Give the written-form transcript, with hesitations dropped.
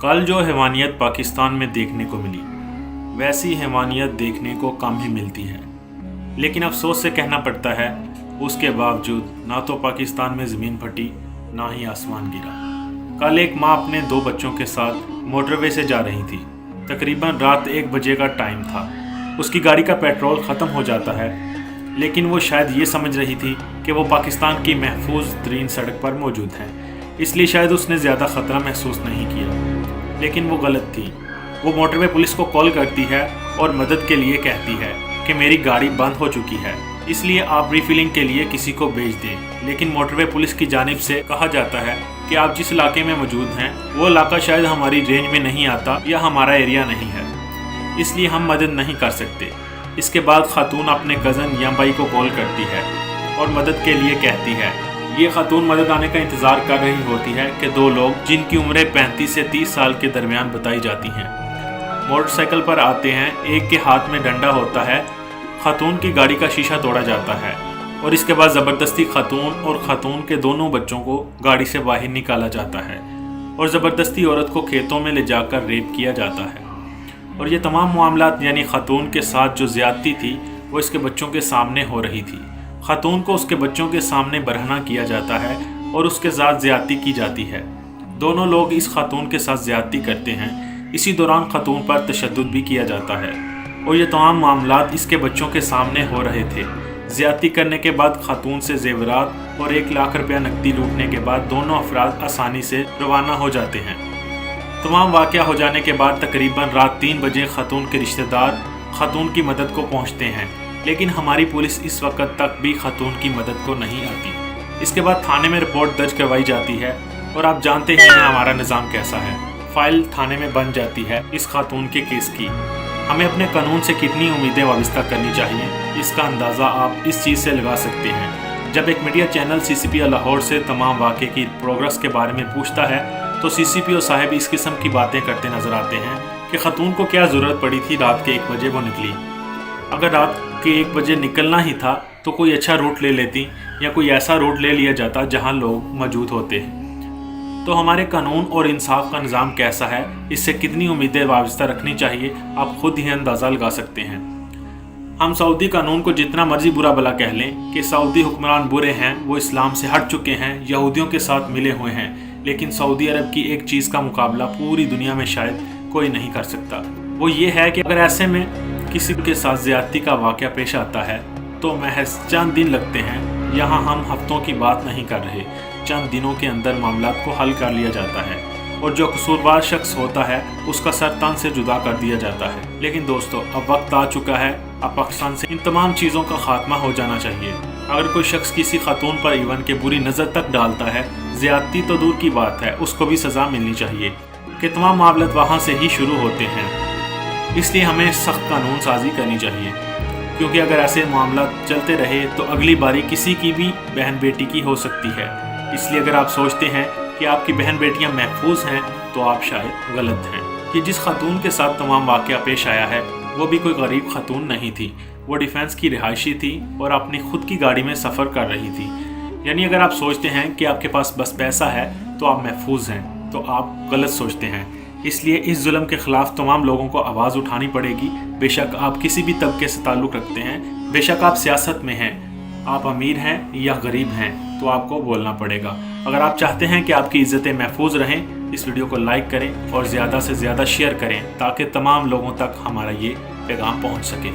कल जो हैवानियत पाकिस्तान में देखने को मिली वैसी हैवानियत देखने को कम ही मिलती है, लेकिन अफसोस से कहना पड़ता है उसके बावजूद ना तो पाकिस्तान में ज़मीन फटी ना ही आसमान गिरा। कल एक माँ अपने 2 बच्चों के साथ मोटरवे से जा रही थी। तकरीबन रात 1 बजे का टाइम था। उसकी गाड़ी का पेट्रोल ख़त्म हो जाता है, लेकिन वो शायद ये समझ रही थी कि वो पाकिस्तान की महफूज तरीन सड़क पर मौजूद है, इसलिए शायद उसने ज़्यादा ख़तरा महसूस नहीं किया। लेकिन वो गलत थी। वो मोटरवे पुलिस को कॉल करती है और मदद के लिए कहती है कि मेरी गाड़ी बंद हो चुकी है, इसलिए आप रिफिलिंग के लिए किसी को भेज दें। लेकिन मोटरवे पुलिस की जानिब से कहा जाता है कि आप जिस इलाके में मौजूद हैं वो इलाका शायद हमारी रेंज में नहीं आता या हमारा एरिया नहीं है, इसलिए हम मदद नहीं कर सकते। इसके बाद खातून अपने कज़न या भाई को कॉल करती है और मदद के लिए कहती है। ये खातून मदद आने का इंतज़ार कर रही होती है कि 2 लोग जिनकी उम्रें 35 से 30 साल के दरमियान बताई जाती हैं मोटरसाइकिल पर आते हैं। एक के हाथ में डंडा होता है। खातून की गाड़ी का शीशा तोड़ा जाता है और इसके बाद ज़बरदस्ती खातून और खातून के दोनों बच्चों को गाड़ी से बाहर निकाला जाता है और ज़बरदस्ती औरत को खेतों में ले जाकर रेप किया जाता है। और ये तमाम मामलात यानी खातून के साथ जो ज़्यादती थी वो इसके बच्चों के सामने हो रही थी। खातून को उसके बच्चों के सामने बरहना किया जाता है और उसके साथ ज़्यादती की जाती है। दोनों लोग इस खातून के साथ ज़्यादती करते हैं। इसी दौरान खातून पर तशद्दुद भी किया जाता है और ये तमाम मामलात इसके बच्चों के सामने हो रहे थे। ज़्यादती करने के बाद खातून से ज़ेवरात और 1 लाख रुपया नकदी लूटने के बाद दोनों अफराद आसानी से रवाना हो जाते हैं। तमाम वाक़या हो जाने के बाद तकरीबन रात 3 बजे खातून के रिश्तेदार खातून की मदद को पहुँचते हैं, लेकिन हमारी पुलिस इस वक्त तक भी खातून की मदद को नहीं आती। इसके बाद थाने में रिपोर्ट दर्ज करवाई जाती है और आप जानते हैं हमारा निज़ाम कैसा है। फाइल थाने में बन जाती है इस खातून के केस की। हमें अपने कानून से कितनी उम्मीदें वाबस्ता करनी चाहिए, इसका अंदाज़ा आप इस चीज़ से लगा सकते हैं। जब एक मीडिया चैनल CCPO लाहौर से तमाम वाक़े की प्रोग्रेस के बारे में पूछता है तो CCPO साहब इस किस्म की बातें करते नज़र आते हैं कि खातून को क्या ज़रूरत पड़ी थी रात के 1 बजे वो निकली। अगर रात के 1 बजे निकलना ही था तो कोई अच्छा रूट ले लेती या कोई ऐसा रूट ले लिया जाता जहां लोग मौजूद होते हैं। तो हमारे कानून और इंसाफ का निज़ाम कैसा है, इससे कितनी उम्मीदें वाबस्ता रखनी चाहिए, आप खुद ही अंदाज़ा लगा सकते हैं। हम सऊदी कानून को जितना मर्जी बुरा भला कह लें कि सऊदी हुक्मरान बुरे हैं, वो इस्लाम से हट चुके हैं, यहूदियों के साथ मिले हुए हैं, लेकिन सऊदी अरब की एक चीज़ का मुकाबला पूरी दुनिया में शायद कोई नहीं कर सकता। वो ये है कि अगर ऐसे में किसी के साथ ज़्यादती का वाक़या पेश आता है तो महज चंद दिन लगते हैं। यहाँ हम हफ्तों की बात नहीं कर रहे, चंद दिनों के अंदर मामला को हल कर लिया जाता है और जो कसूरवार शख्स होता है उसका सर तन से जुदा कर दिया जाता है। लेकिन दोस्तों, अब वक्त आ चुका है, अब पाकिस्तान से इन तमाम चीज़ों का खात्मा हो जाना चाहिए। अगर कोई शख्स किसी खातून पर इवन के बुरी नज़र तक डालता है, ज़्यादती तो दूर की बात है, उसको भी सज़ा मिलनी चाहिए कि तमाम मामलात वहाँ से ही शुरू होते हैं। इसलिए हमें सख्त कानून साजी करनी चाहिए, क्योंकि अगर ऐसे मामला चलते रहे तो अगली बारी किसी की भी बहन बेटी की हो सकती है। इसलिए अगर आप सोचते हैं कि आपकी बहन बेटियां महफूज हैं तो आप शायद गलत हैं। कि जिस खातून के साथ तमाम वाक़या पेश आया है वो भी कोई गरीब खातून नहीं थी, वो डिफेंस की रिहायशी थी और अपनी खुद की गाड़ी में सफ़र कर रही थी। यानी अगर आप सोचते हैं कि आपके पास बस पैसा है तो आप महफूज हैं, तो आप गलत सोचते हैं। इसलिए इस जुल्म के ख़िलाफ़ तमाम लोगों को आवाज़ उठानी पड़ेगी। बेशक आप किसी भी तबके से ताल्लुक़ रखते हैं, बेशक आप सियासत में हैं, आप अमीर हैं या गरीब हैं, तो आपको बोलना पड़ेगा। अगर आप चाहते हैं कि आपकी इज़्ज़तें महफूज रहें, इस वीडियो को लाइक करें और ज़्यादा से ज़्यादा शेयर करें ताकि तमाम लोगों तक हमारा ये पैगाम पहुँच सके।